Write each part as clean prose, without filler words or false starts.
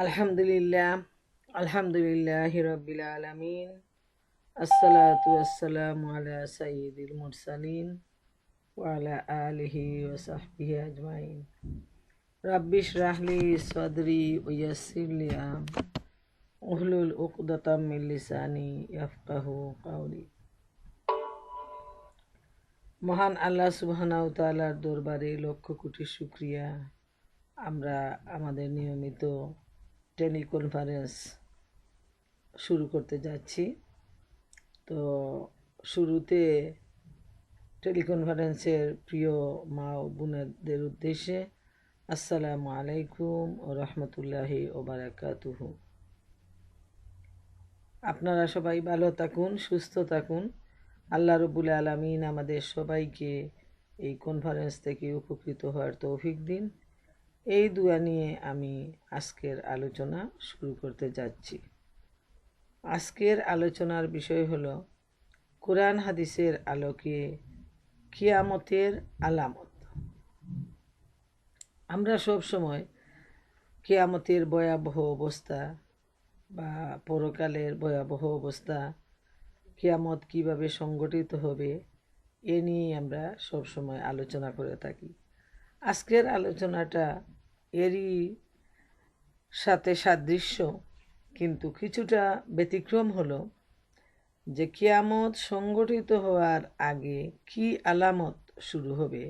আলহামদুলিল্লাহ আলহামদুলিল্লাহি রাব্বিল আলামিন আসসালাতু ওয়াসসালামু আলা সাইয়্যিদিল মুরসালিন ওয়া আলা আলিহি ওয়া সাহবিহি আজমাইন রাব্বি ইশরাহ লি সাদরি ওয়া ইয়াসসির লি আমরি উহলুল উকদাতাম মিন লিসানি ইয়াফকাহু কাওলি। মহান আল্লাহ সুবহানাহু ওয়া তাআলার দরবারে লক্ষ কোটি শুকরিয়া। আমরা আমাদের নিয়মিত টেলিকনফারেন্স শুরু করতে যাচ্ছি। তো শুরুতে টেলিকনফারেন্সের প্রিয় মা ও বোনেদের উদ্দেশ্যে আসসালামু আলাইকুম ও রহমতুল্লাহি ও বারাকাতুহু। আপনারা সবাই ভালো থাকুন, সুস্থ থাকুন। আল্লাহ রব্বুল আলামিন আমাদের সবাইকে এই কনফারেন্স থেকে উপকৃত হওয়ার তৌফিক দিন। এই দোয়া নিয়ে আমি আজকের আলোচনা শুরু করতে যাচ্ছি। আজকের আলোচনার বিষয় হলো কোরআন হাদিসের আলোকে কিয়ামতের আলামত। আমরা সব সময় কিয়ামতের ভয়াবহ অবস্থা বা পরকালের ভয়াবহ অবস্থা, কিয়ামত কিভাবে সংগঠিত হবে এ নিয়ে আমরা সব সময় আলোচনা করে থাকি। আজকের আলোচনাটা এরই সাথে সাদৃশ্য, কিন্তু কিছুটা ব্যতিক্রম হলো যে কিয়ামত সংগঠিত হওয়ার আগে কি আলামত শুরু হবে।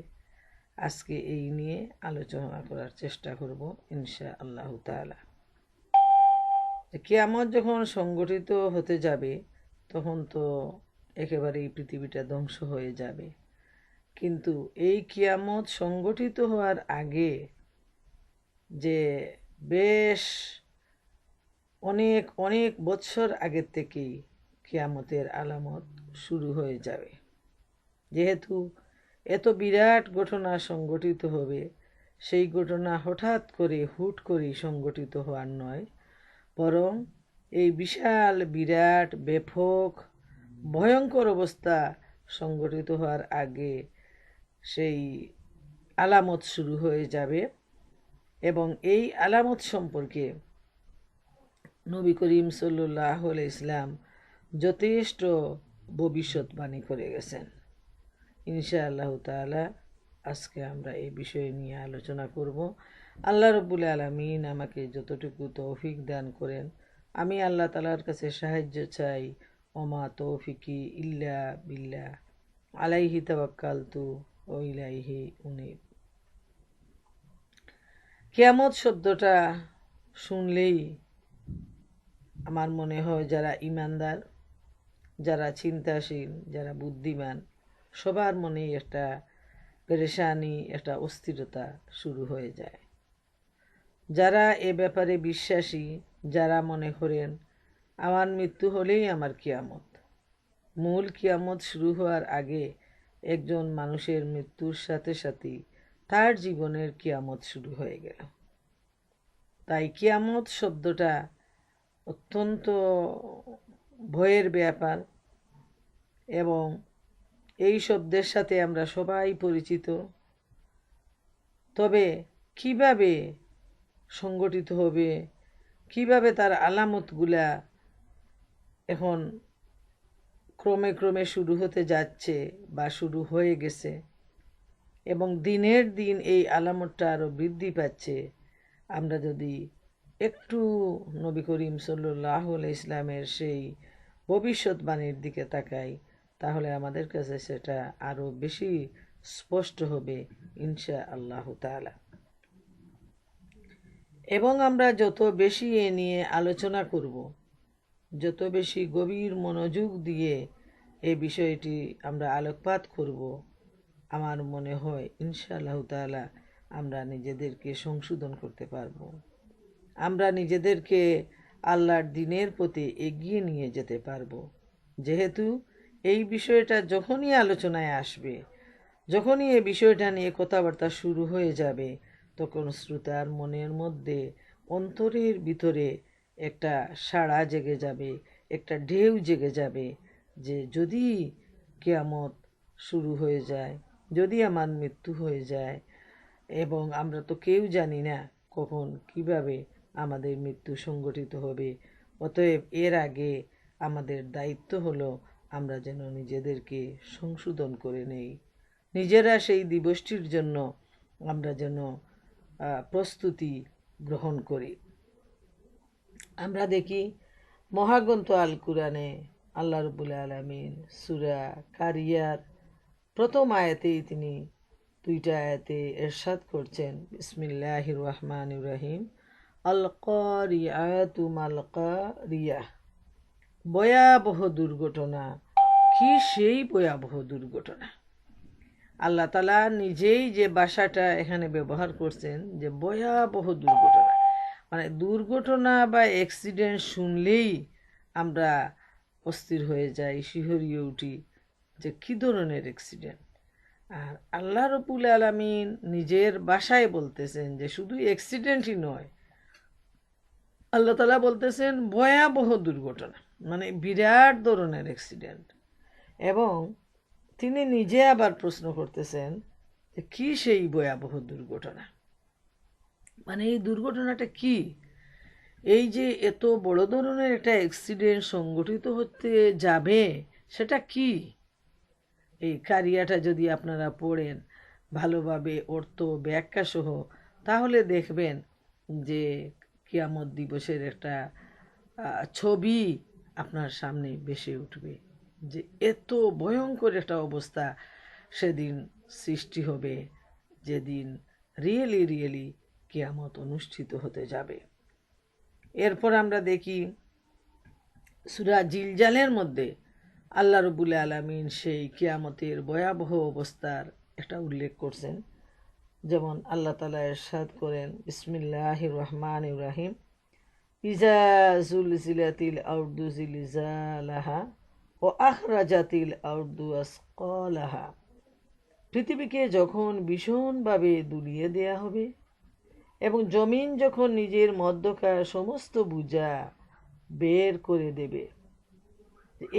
আজকে এই নিয়ে আলোচনা করার চেষ্টা করব ইনশাআল্লাহ তাআলা। কিয়ামত যখন সংগঠিত হতে যাবে তখন তো একেবারেই পৃথিবীটা ধ্বংস হয়ে যাবে, কিন্তু এই কিয়ামত সংগঠিত হওয়ার আগে যে বেশ অনেক অনেক বছর আগের থেকেই কিয়ামতের আলামত শুরু হয়ে যাবে। যেহেতু এত বিরাট ঘটনা সংগঠিত হবে, সেই ঘটনা হঠাৎ করে হুট করেই সংগঠিত হওয়ার নয়, বরং এই বিশাল বিরাট ব্যাপক ভয়ঙ্কর অবস্থা সংগঠিত হওয়ার আগে সেই আলামত শুরু হয়ে যাবে। এবং এই আলামত সম্পর্কে নবী করিম সাল্লাল্লাহু আলাইহি ইসলাম যথেষ্ট ভবিষ্যৎবাণী করে গেছেন। ইনশাআল্লাহ তাআলা আজকে আমরা এই বিষয় নিয়ে আলোচনা করব। আল্লাহ রব্বুল আলামিন আমাকে যতটুকু তৌফিক দান করেন, আমি আল্লাহ তাআলার কাছে সাহায্য চাই। ওমা তৌফিকি ইল্লা বিল্লাহ, আলাইহি তাওয়াক্কালতু ওয়া ইলাইহি উনীব। কিয়ামত শব্দটা শুনলেই আমার মনে হয় যারা ইমানদার, যারা চিন্তাশীল, যারা বুদ্ধিমান, সবার মনে একটা পেরেশানি, একটা অস্থিরতা শুরু হয়ে যায়। যারা এ ব্যাপারে বিশ্বাসী, যারা মনে করেন আমার মৃত্যু হলেই আমার কিয়ামত, মূল কিয়ামত শুরু হওয়ার আগে একজন মানুষের মৃত্যুর সাথে সাথেই তার জীবনের কিয়ামত শুরু হয়ে গেল। তাই কিয়ামত শব্দটা অত্যন্ত ভয়ের ব্যাপার এবং এই শব্দের সাথে আমরা সবাই পরিচিত। তবে কিভাবে সংগঠিত হবে, কিভাবে তার আলামতগুলা এখন ক্রমে ক্রমে শুরু হতে যাচ্ছে বা শুরু হয়ে গেছে এবং দিনের দিন এই আলামতটা আরও বৃদ্ধি পাচ্ছে, আমরা যদি একটু নবী করিম সাল্লাল্লাহু আলাইহি ইসলামের সেই ভবিষ্যৎবাণীর দিকে তাকাই, তাহলে আমাদের কাছে সেটা আরও বেশি স্পষ্ট হবে ইনশাআল্লাহ তাআলা। এবং আমরা যত বেশি এ নিয়ে আলোচনা করব, যত বেশি গভীর মনোযোগ দিয়ে এই বিষয়টি আমরা আলোকপাত করব, আমার মনে হয় ইনশাআল্লাহ তাআলা আমরা নিজেদেরকে সংশোধন করতে পারব, আমরা নিজেদেরকে আল্লাহর দ্বীনের প্রতি এগিয়ে নিয়ে যেতে পারব। যেহেতু এই বিষয়টা যখনই আলোচনায় আসবে, যখনই এই বিষয়টা নিয়ে কথাবার্তা শুরু হয়ে যাবে, তখন শ্রোতার মনের মধ্যে, অন্তরের ভিতরে একটা সাড়া জেগে যাবে, একটা ঢেউ জেগে যাবে যে যদি কিয়ামত শুরু হয়ে যায়, যদি আমার মৃত্যু হয়ে যায়, এবং আমরা তো কেউ জানি না কখন কিভাবে আমাদের মৃত্যু সংগঠিত হবে। অতএব এর আগে আমাদের দায়িত্ব হলো আমরা যেন নিজেদেরকে সংশোধন করে নেই, নিজেরা সেই দিবসটির জন্য আমরা যেন প্রস্তুতি গ্রহণ করি। আমরা দেখি মহাগ্রন্থ আল কুরআনে আল্লাহ রাব্বুল আলামিন সূরা কারিয়ার প্রথম আয়াতেই তিনি দুইটা আয়াতে ইরশাদ করছেন, বিসমিল্লাহির রহমানির রহিম, আল কারিয়াতু মাল কারিয়াহ, ভয়াবহ দুর্ঘটনা। কি সেই ভয়াবহ দুর্ঘটনা! আল্লাহ তাআলা নিজেই যে ভাষাটা এখানে ব্যবহার করছেন যে ভয়াবহ দুর্ঘটনা, মানে দুর্ঘটনা বা অ্যাক্সিডেন্ট শুনলেই আমরা অস্থির হয়ে যাই, শিহরিয়ে উঠি যে কী ধরনের অ্যাক্সিডেন্ট। আর আল্লাহ রাব্বুল আলামিন নিজের ভাষায় বলতেছেন যে শুধু অ্যাক্সিডেন্টই নয়, আল্লাহ তাআলা বলতেছেন ভয়াবহ দুর্ঘটনা, মানে বিরাট ধরনের অ্যাক্সিডেন্ট। এবং তিনি নিজে আবার প্রশ্ন করতেছেন যে কী সেই ভয়াবহ দুর্ঘটনা, মানে এই দুর্ঘটনাটা কি? এই যে এত বড় ধরনের একটা অ্যাক্সিডেন্ট সংঘটিত হতে যাবে, সেটা কি? এই কারিয়াটা যদি আপনারা পড়েন ভালোভাবে অর্থ ব্যাখ্যা সহ, তাহলে দেখবেন যে কিয়ামত দিবসের একটা ছবি আপনার সামনে ভেসে উঠবে, যে এত ভয়ঙ্কর একটা অবস্থা সেদিন সৃষ্টি হবে, যেদিন রিয়েলি কিয়ামত অনুষ্ঠিত হতে যাবে। এরপর আমরা দেখি সূরা জিলজালের মধ্যে আল্লাহ রাব্বুল আলামিন সেই কিয়ামতের ভয়াবহ অবস্থার একটা উল্লেখ করছেন। যেমন আল্লাহ তাআলা ইরশাদ করেন, বিসমিল্লাহির রহমানির রহিম, ইজা জুলজিলাতিল আরদু জিলজালাহা ওয়া আখরাজাতিল আরদু আসকালাহা, পৃথিবীকে যখন ভীষণভাবে দুলিয়ে দেয়া হবে এবং জমিন যখন নিজের মধ্যকার সমস্ত বোঝা বের করে দেবে।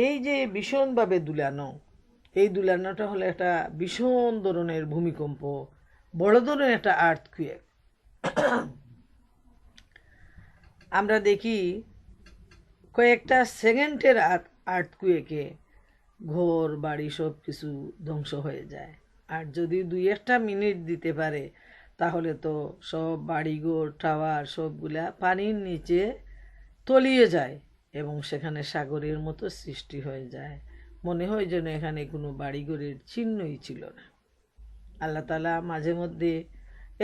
এই যে ভীষণভাবে দুলানো, এই দুলানোটা হলো একটা ভীষণ ধরনের ভূমিকম্প, বড় ধরনের একটা আর্থকুয়েক। আমরা দেখি কয়েকটা সেকেন্ডের আর্থকুয়েকে ঘর বাড়ি সব কিছু ধ্বংস হয়ে যায়। আর যদি 2-1 মিনিট দিতে পারে তাহলে তো সব বাড়িঘর টাওয়ার সবগুলা পানির নিচে তলিয়ে যায় এবং সেখানে সাগরের মতো সৃষ্টি হয়ে যায়। মনে হয় যেন এখানে কোনো বাড়িঘরের চিহ্নই ছিল না। আল্লাহ তাআলা মাঝে মধ্যে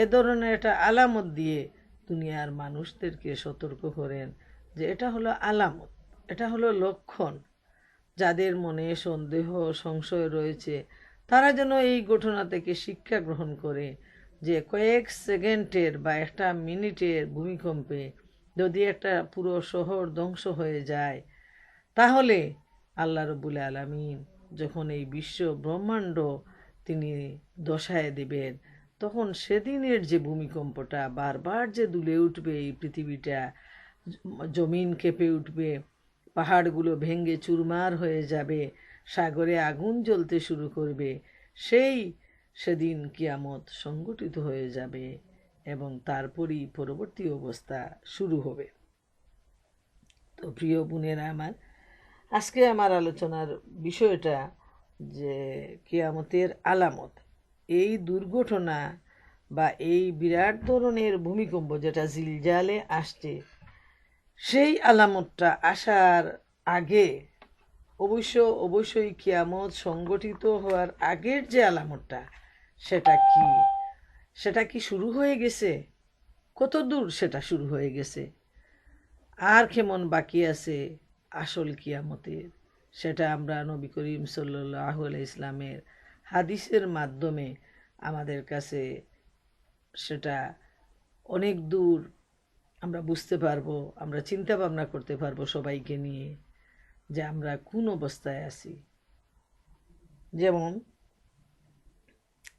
এ ধরনের একটা আলামত দিয়ে দুনিয়ার মানুষদেরকে সতর্ক করেন যে এটা হলো আলামত, এটা হলো লক্ষণ। যাদের মনে সন্দেহ সংশয় রয়েছে তারা যেন এই ঘটনা থেকে শিক্ষা গ্রহণ করে যে কয়েক সেকেন্ডের বা 1 মিনিটের ভূমিকম্পে যদি একটা পুরো শহর ধ্বংস হয়ে যায়, তাহলে আল্লাহ রাব্বুল আলামিন যখন এই বিশ্ব ব্রহ্মাণ্ড তিনি দশায় দেবেন, তখন সেদিনের যে ভূমিকম্পটা বারবার যে দুলে উঠবে এই পৃথিবীটা, জমিন কেঁপে উঠবে, পাহাড়গুলো ভেঙে চুরমার হয়ে যাবে, সাগরে আগুন জ্বলতে শুরু করবে, সেদিন কিয়ামত সংঘটিত হয়ে যাবে এবং তারপরই পরবর্তী অবস্থা শুরু হবে। তো প্রিয় বোনেরা আমার, আজকে আমার আলোচনার বিষয়টা যে কিয়ামতের আলামত, এই দুর্ঘটনা বা এই বিরাট ধরনের ভূমিকম্প যেটা জিলজালে আসছে, সেই আলামতটা আসার আগে অবশ্যই কিয়ামত সংগঠিত হওয়ার আগের যে আলামতটা, সেটা কি শুরু হয়ে গেছে? কত দূর সেটা শুরু হয়ে গেছে? আর কেমন বাকি আছে আসল কিয়ামতের? সেটা আমরা নবী করিম সাল্লাল্লাহু আলাইহি ইসলামের হাদিসের মাধ্যমে আমাদের কাছে সেটা অনেক দূর আমরা বুঝতে পারবো, আমরা চিন্তা ভাবনা করতে পারবো সবাইকে নিয়ে যে আমরা কোন অবস্থায় আছি। যেমন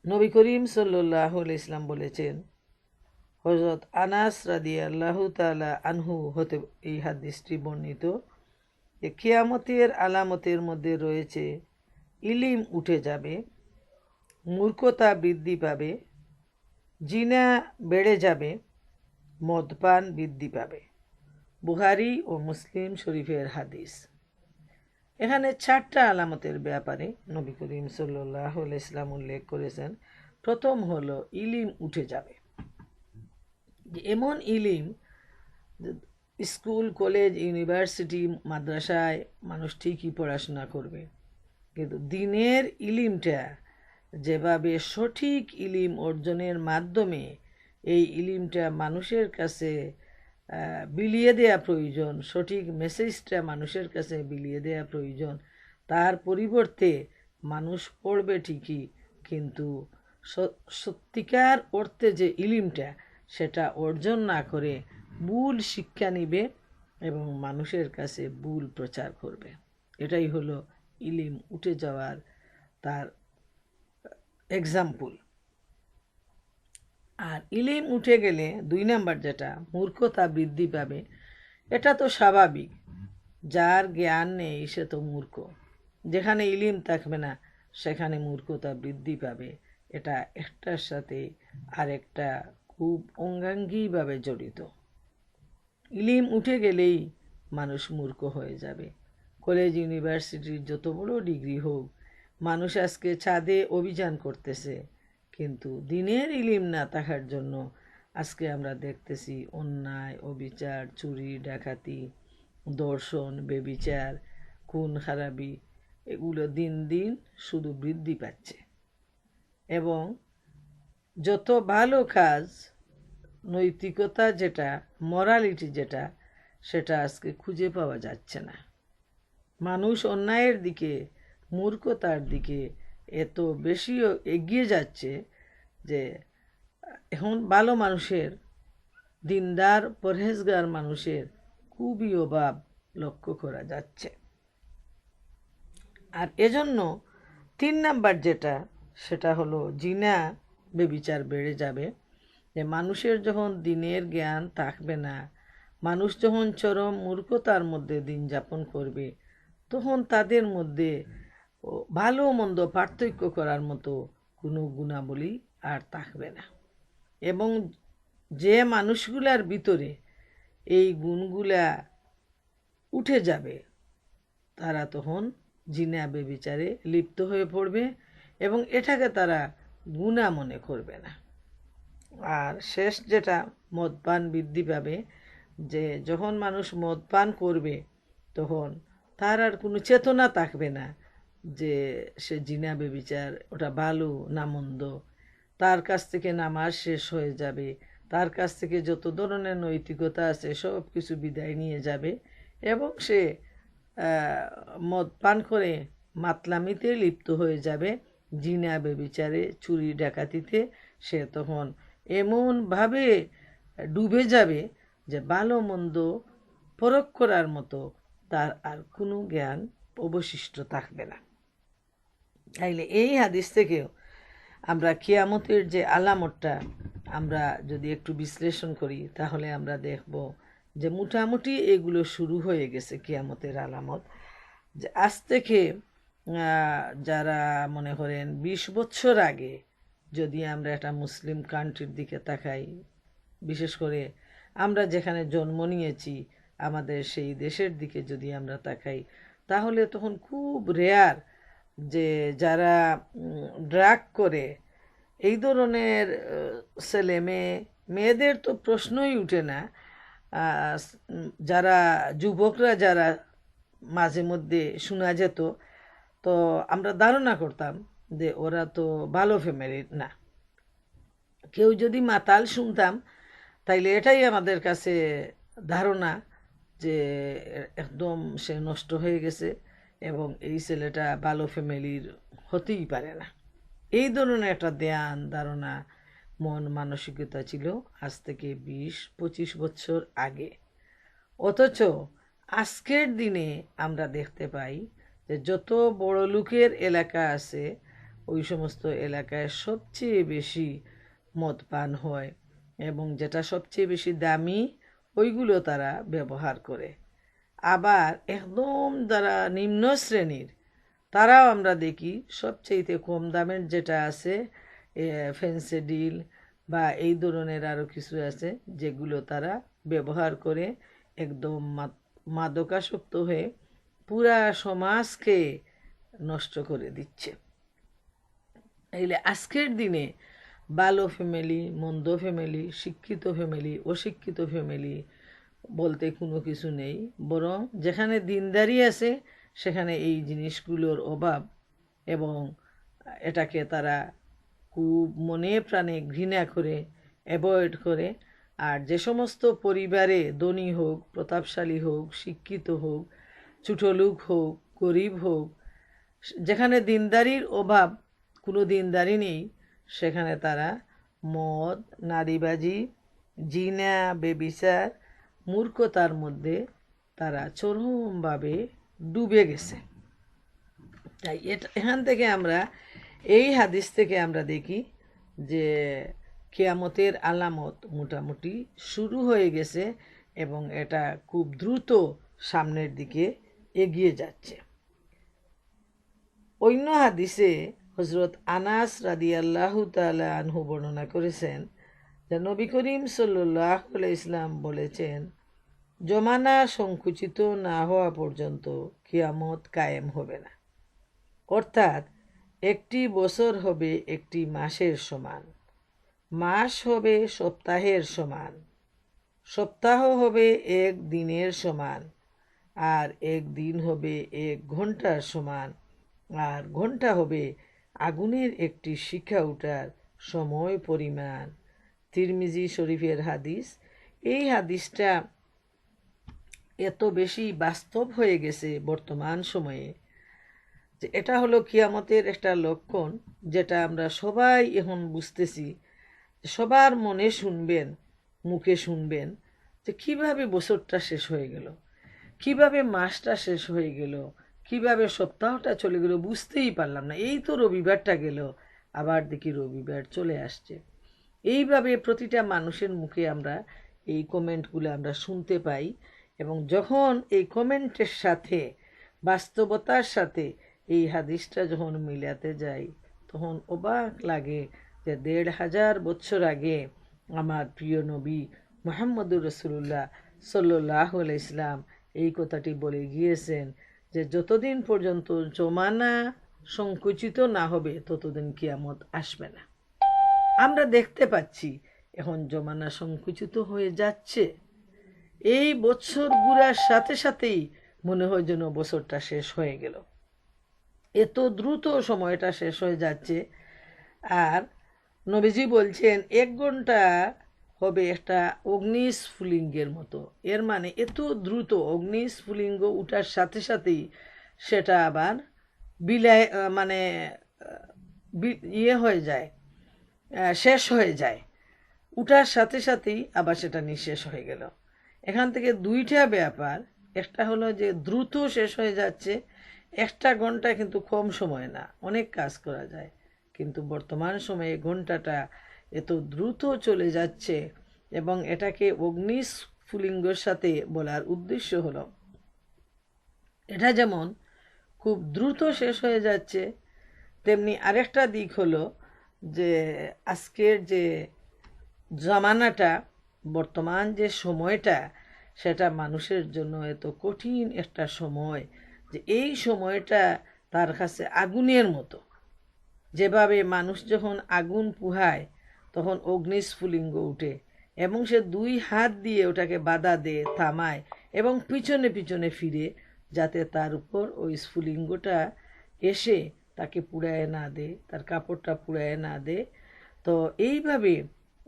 নবী করিম সাল্লাল্লাহু আলাইহি ইসলাম বলেছেন, হযরত আনাস রাদিয়াল্লাহু তাআলা আনহু হতে এই হাদিসটি বর্ণিত, যে কিয়ামতের আলামতের মধ্যে রয়েছে ইলম উঠে যাবে, মূর্খতা বৃদ্ধি পাবে, জিনা বেড়ে যাবে, মদপান বৃদ্ধি পাবে। বুখারী ও মুসলিম শরীফের হাদিস। এখানে 4টা আলামতের ব্যাপারে নবী করিম সাল্লাল্লাহু আলাইহি ওয়াসাল্লাম উল্লেখ করেছেন। প্রথম হলো ইলিম উঠে যাবে। যে এমন ইলিম, স্কুল কলেজ ইউনিভার্সিটি মাদ্রাসায় মানুষ ঠিকই পড়াশোনা করবে, কিন্তু দিনের ইলিমটা যেভাবে সঠিক ইলিম অর্জনের মাধ্যমে এই ইলিমটা মানুষের কাছে বিলিয়ে দেয়া প্রয়োজন, সঠিক মেসেজটা মানুষের কাছে বিলিয়ে দেয়া প্রয়োজন, তার পরিবর্তে মানুষ পড়বে ঠিকই, কিন্তু সত্যিকার অর্থে যে ইলিমটা সেটা অর্জন না করে ভুল শিক্ষা নিবে এবং মানুষের কাছে ভুল প্রচার করবে। এটাই হলো ইলিম উঠে যাওয়ার তার এক্সাম্পল। আর ইলিম উঠে গেলে 2 নাম্বার যেটা, মূর্খতা বৃদ্ধি পাবে। এটা তো স্বাভাবিক, যার জ্ঞান নেই সে তো মূর্খ। যেখানে ইলিম থাকবে না সেখানে মূর্খতা বৃদ্ধি পাবে। এটা একটার সাথে আরেকটা খুব অঙ্গাঙ্গিভাবে জড়িত। ইলিম উঠে গেলেই মানুষ মূর্খ হয়ে যাবে। কলেজ ইউনিভার্সিটির যত বড় ডিগ্রি হোক, মানুষ আজকে ছাদে অভিযান করতেছে, কিন্তু দিনের ইলিম না থাকার জন্য আজকে আমরা দেখতেছি অন্যায়, অবিচার, চুরি, ডাকাতি, ধর্ষণ, বেবিচার, খুন খারাপি এগুলো দিন দিন শুধু বৃদ্ধি পাচ্ছে। এবং যত ভালো কাজ, নৈতিকতা যেটা, মরালিটি যেটা, সেটা আজকে খুঁজে পাওয়া যাচ্ছে না। মানুষ অন্যায়ের দিকে, মূর্খতার দিকে এত বেশি এগিয়ে যাচ্ছে যে এখন ভালো মানুষের, দিনদার পরহেজগার মানুষের খুবই অভাব লক্ষ্য করা যাচ্ছে। আর এজন্য 3 নাম্বার যেটা, সেটা হলো জিনা বেবিচার বেড়ে যাবে। যে মানুষের যখন দিনের জ্ঞান থাকবে না, মানুষ যখন চরম মূর্খতার মধ্যে দিন যাপন করবে, তখন তাদের মধ্যে ভালো মন্দ পার্থক্য করার মতো কোনো গুণাবলী আর থাকবে না। এবং যে মানুষগুলার ভিতরে এই গুণগুলা উঠে যাবে, তারা তখন জিনা বেবিচারে লিপ্ত হয়ে পড়বে এবং এটাকে তারা গুনাহ মনে করবে না। আর শেষ যেটা, মদপান বৃদ্ধি পাবে। যে যখন মানুষ মদ পান করবে তখন তার আর কোনো চেতনা থাকবে না যে সে জিনা বেবিচার ওটা ভালো না মন্দ। তার কাছ থেকে নামাজ শেষ হয়ে যাবে, তার কাছ থেকে যত ধরনের নৈতিকতা আছে সব কিছু বিদায় নিয়ে যাবে এবং সে মদ পান করে মাতলামিতে লিপ্ত হয়ে যাবে, জিনা বেবিচারে, চুরি ডাকাতিতে। সে তখন এমনভাবে ডুবে যাবে যে ভালো মন্দ পরখ করার মতো তার আর কোনো জ্ঞান অবশিষ্ট থাকবে না। তাইলে এই হাদিস থেকেও আমরা কিয়ামতের যে আলামতটা আমরা যদি একটু বিশ্লেষণ করি, তাহলে আমরা দেখব যে মোটামুটি এগুলো শুরু হয়ে গেছে কিয়ামতের আলামত। যে আজ থেকে যারা মনে করেন 20 বছর আগে, যদি আমরা একটা মুসলিম কান্ট্রির দিকে তাকাই, বিশেষ করে আমরা যেখানে জন্ম নিয়েছি আমাদের সেই দেশের দিকে যদি আমরা তাকাই, তাহলে তখন খুব রেয়ার যে যারা ড্রাগ করে, এই ধরনের ছেলে মেয়েদের তো প্রশ্নই উঠে না। যারা যুবকরা যারা মাঝে মধ্যে শোনা যেত, তো আমরা ধারণা করতাম যে ওরা তো ভালো ফ্যামিলির না। কেউ যদি মাতাল শুনতাম, তাইলে এটাই আমাদের কাছে ধারণা যে একদম সে নষ্ট হয়ে গেছে এবং এই ছেলেটা ভালো ফ্যামিলির হতেই পারে না। এই ধরনের একটা ধ্যান ধারণা, মন মানসিকতা ছিল আজ থেকে 20-25 বছর আগে। অথচ আজকের দিনে আমরা দেখতে পাই যে যত বড় লোকের এলাকা আছে, ওই সমস্ত এলাকায় সবচেয়ে বেশি মদ পান হয় এবং যেটা সবচেয়ে বেশি দামি ওইগুলো তারা ব্যবহার করে। আবার একদম যারা নিম্ন শ্রেণীর, তারাও আমরা দেখি সবচেয়ে কম দামের যেটা আছে ফেন্সিডিল, বা এই ধরনের আরও কিছু আছে যেগুলো তারা ব্যবহার করে একদম মাদকাসক্ত হয়ে পুরা সমাজকে নষ্ট করে দিচ্ছে। এইলে আজকের দিনে ভালো ফ্যামিলি, মন্দ ফ্যামিলি, শিক্ষিত ফ্যামিলি, অশিক্ষিত ফ্যামিলি বলতে কোনো কিছু নেই, বরং যেখানে দিনদারি আছে সেখানে এই জিনিসগুলোর অভাব এবং এটাকে তারা খুব মনে প্রাণে ঘৃণা করে, অ্যাভয়েড করে। আর যে সমস্ত পরিবারে ধনী হোক, প্রতাপশালী হোক, শিক্ষিত হোক, ছোটলোক হোক, গরিব হোক, যেখানে দিনদারির অভাব, কোনো দিনদারি নেই, সেখানে তারা মদ, নারীবাজি, জিনা, বেবিচার, মূর্খতার মধ্যে তারা চরমভাবে ডুবে গেছে। তাই এখান থেকে আমরা, এই হাদিস থেকে আমরা দেখি যে কিয়ামতের আলামত মোটামুটি শুরু হয়ে গেছে এবং এটা খুব দ্রুত সামনের দিকে এগিয়ে যাচ্ছে। অন্য হাদিসে হজরত আনাস রাদিয়াল্লাহু তাআলা আনহু বর্ণনা করেছেন যে নবী করিম সাল্লাল্লাহু আলাইহি ইসলাম বলেছেন, জমানা সংকুচিত না হওয়া পর্যন্ত কিয়ামত কায়েম হবে না। অর্থাৎ একটি বছর হবে একটি মাসের সমান, মাস হবে সপ্তাহের সমান, সপ্তাহ হবে এক দিনের সমান, আর এক দিন হবে এক ঘন্টার সমান, আর ঘন্টা হবে আগুনের একটি শিখা ওঠার সময় পরিমাণ। তিরমিজি শরীফের হাদিস। এই হাদিসটা এত বেশি বাস্তব হয়ে গেছে বর্তমান সময়ে যে এটা হলো কিয়ামতের একটা লক্ষণ, যেটা আমরা সবাই এখন বুঝতেছি। সবার মনে শুনবেন, মুখে শুনবেন যে কিভাবে বছরটা শেষ হয়ে গেল, কিভাবে মাসটা শেষ হয়ে গেল, কিভাবে সপ্তাহটা চলে গেল, বুঝতেই পারলাম না। এই তো রবিবারটা গেল, আবার দেখি রবিবার চলে আসছে। এইভাবে প্রতিটা মানুষের মুখে আমরা এই কমেন্টগুলো আমরা শুনতে পাই, এবং যখন এই কমেন্টের সাথে বাস্তবতার সাথে এই হাদিসটা যখন মিলাতে যাই, তখন অবাক লাগে যে ১৫০০ বছর আগে আমার প্রিয় নবী মুহাম্মদুর রাসূলুল্লাহ সাল্লাল্লাহু আলাইহি ইসলাম এই কথাটি বলে গিয়েছেন যে যতদিন পর্যন্ত জমানা সংকুচিত না হবে ততদিন কিয়ামত আসবে না। আমরা দেখতে পাচ্ছি এখন জমানা সংকুচিত হয়ে যাচ্ছে। এই বছর ঘুরার সাথে সাথেই মনে হয় যেন বছরটা শেষ হয়ে গেল, এত দ্রুত সময়টা শেষ হয়ে যাচ্ছে। আর নবীজি বলছেন ১ ঘন্টা হবে একটা অগ্নিস্ফুলিঙ্গের মতো। এর মানে এত দ্রুত অগ্নিস্ফুলিঙ্গ উঠার সাথে সাথেই সেটা আবার বিলায় মানে ইয়ে হয়ে যায়, শেষ হয়ে যায়। উঠার সাথে সাথেই আবার সেটা নিঃশেষ হয়ে গেল। এখান থেকে দুইটা ব্যাপার, একটা হলো যে দ্রুত শেষ হয়ে যাচ্ছে, ১ ঘন্টা কিন্তু কম সময় না, অনেক কাজ করা যায়, কিন্তু বর্তমান সময়ে ঘন্টাটা এত দ্রুত চলে যাচ্ছে। এবং এটাকে অগ্নিস্ফুলিঙ্গের সাথে বলার উদ্দেশ্য হলো এটা যেমন খুব দ্রুত শেষ হয়ে যাচ্ছে, তেমনি আরেকটা দিক হলো যে আজকের যে জামানাটা, বর্তমান যে সময়টা, সেটা মানুষের জন্য এত কঠিন একটা সময় যে এই সময়টা তার কাছে আগুনের মতো। যেভাবে মানুষ যখন আগুন পুহায় তখন অগ্নিস্ফুলিঙ্গ উঠে এবং সে ২ হাত দিয়ে ওটাকে বাধা দেয়, থামায় এবং পিছনে পিছনে ফিরে, যাতে তার উপর ওই স্ফুলিঙ্গটা এসে তাকে পুড়ায় না দেয়, তার কাপড়টা পুড়ায় না দেয়। তো এইভাবে